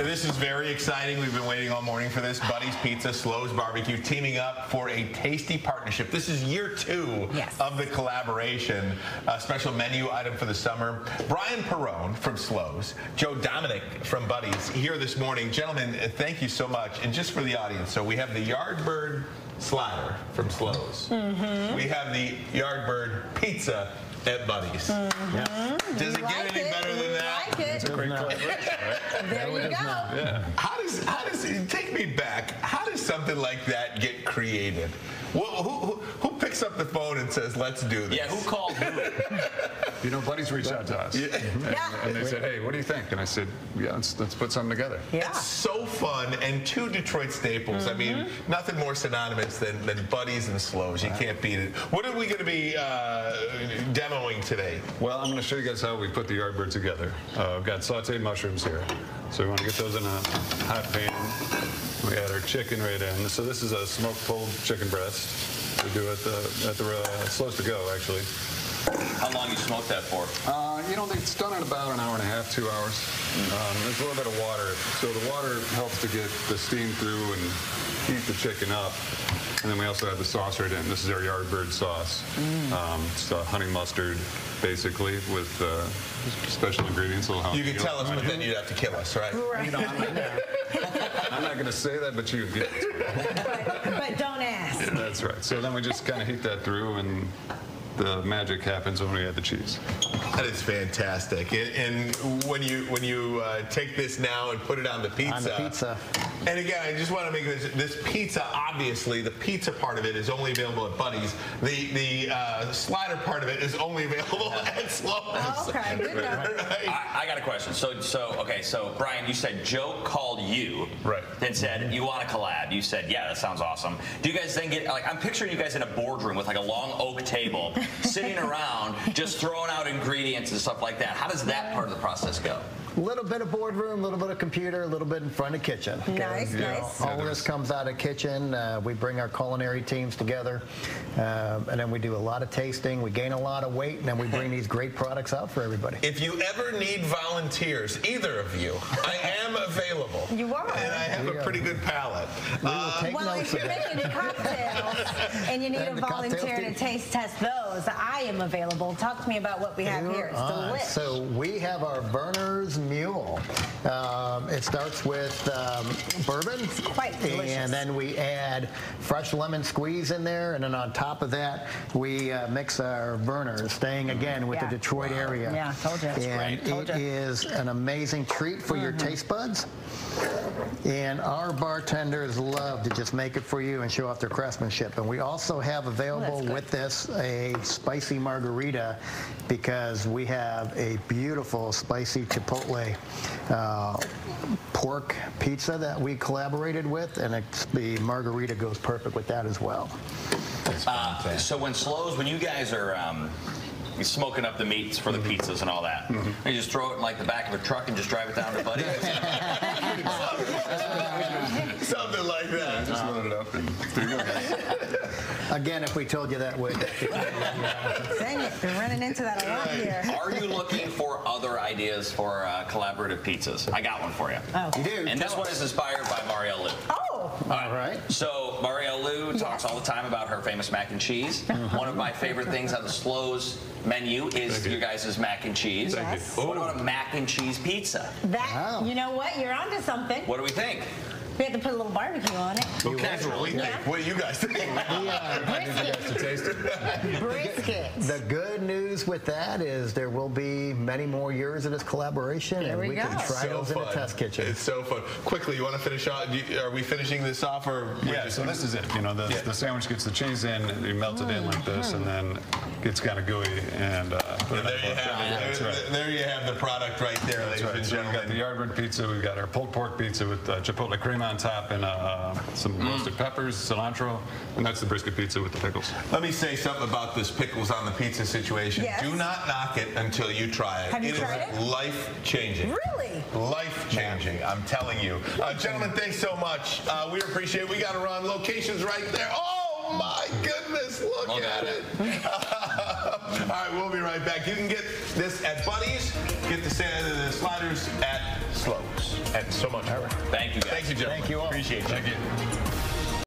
This is very exciting. We've been waiting all morning for this. Buddy's Pizza, Slo's Barbecue teaming up for a tasty partnership. This is year 2 of the collaboration. A special menu item for the summer. Brian Perrone from Slo's, Joe Dominiak from Buddy's here this morning. Gentlemen, thank you so much. And just for the audience, so we have the Yardbird slider from Slo's. We have the Yardbird pizza at Buddy's. Does it get any better than that? Like it. It's a great collaboration, right? There you go. Yeah. How does take me back? How does something like that get created? Well, who picks up the phone and says, "Let's do this"? Yeah, who called who? You know, Buddy's reached out to us, and they said, "Hey, what do you think?" And I said, "Yeah, let's put something together." Yeah. It's so fun, and 2 Detroit staples. I mean, nothing more synonymous than Buddy's and Slo's. You can't beat it. What are we going to be demoing today? Well, I'm going to show you guys how we put the Yardbird together. I've got sauteed mushrooms here, so we want to get those in a hot pan. We add our chicken right in. So this is a smoked pulled chicken breast. We do it at the Slo's to go, actually. How long you smoked that for? You know, it's done in about an hour and a half, 2 hours. There's a little bit of water. So the water helps to get the steam through and heat the chicken up. And then we also have the sauce right in. This is our Yardbird sauce. It's honey mustard, basically, with special ingredients. You can tell us, but then you'd have to kill us, right? Right. You know, I'm not going to say that, but you get it. But don't ask. Yeah, that's right. So then we just kind of heat that through, and the magic happens when we add the cheese. That is fantastic. And when you take this now and put it on the pizza. On the pizza. And again, I just want to make this pizza, obviously, the pizza part of it is only available at Buddy's. The slider part of it is only available at Slo's. Okay, good enough. Right. I got a question. So Brian, you said Joe called you, right? And said you want to collab. You said, yeah, that sounds awesome. Do you guys then get like I'm picturing you guys in a boardroom with like a long oak table, sitting around, just throwing out ingredients and stuff like that. How does that part of the process go? A little bit of boardroom, a little bit of computer, a little bit in front of kitchen. Nice, nice. All of this comes out of kitchen. We bring our culinary teams together, and then we do a lot of tasting. We gain a lot of weight, and then we bring these great products out for everybody. If you ever need volunteers, either of you, I am available. You are. And I have a pretty good palate. Well, if you're making cocktails and you need a volunteer to taste test those, I am available. Talk to me about what we have here. It's delicious. So we have our Burner's Mule. It starts with bourbon. It's quite delicious. And then we add fresh lemon squeeze in there, and then on top of that, we mix our Burners, staying again with the Detroit area. Yeah, told you. And it is an amazing treat for your taste buds. And our bartenders love to just make it for you and show off their craftsmanship. And we also have available with this a spicy margarita, because we have a beautiful spicy chipotle pork pizza that we collaborated with, and the margarita goes perfect with that as well. So when you guys are smoking up the meats for the pizzas and all that, you just throw it in like the back of a truck and just drive it down to Buddy's? Something like that. Just load it up, and there you go, guys. Again, if we told you that would. Dang it, we're running into that a lot here. Are you looking for other ideas for collaborative pizzas? I got one for you. Oh. You do. And this one is inspired by Marielle Lou. Oh. All right. So Marielle Lou talks all the time about her famous mac and cheese. One of my favorite things on the Slo's menu is your guys' mac and cheese. Yes. What about a mac and cheese pizza? That, you know what? You're onto something. What do we think? We have to put a little barbecue on it. Okay, what do you guys think? Brisket. The good news with that is there will be many more years of this collaboration, and we can try those in a test kitchen. It's so fun. Quickly, you want to finish off? Are we finishing this off, or Yeah, so this is it. You know, the sandwich gets the cheese in, you melt it in like this, and then gets kind of gooey, and put it there you have it. There you have the product right there, ladies and So we've got gentlemen. the Yardbird pizza, we've got our pulled pork pizza with chipotle cream on top, and some roasted peppers, cilantro, and that's the brisket pizza with the pickles. Let me say something about this pickles on the pizza situation. Yes. Do not knock it until you try it. Have you It tried is it? life-changing. Really? Life-changing, I'm telling you. Gentlemen, thanks so much. We appreciate it. We got to run. Locations right there. Oh, my goodness. Look at it. All right, we'll be right back. You can get this at Buddy's. Get the sliders at slopes, and so much more. Thank you, guys. Thank you, gentlemen. Thank you all. Appreciate you. Thank you.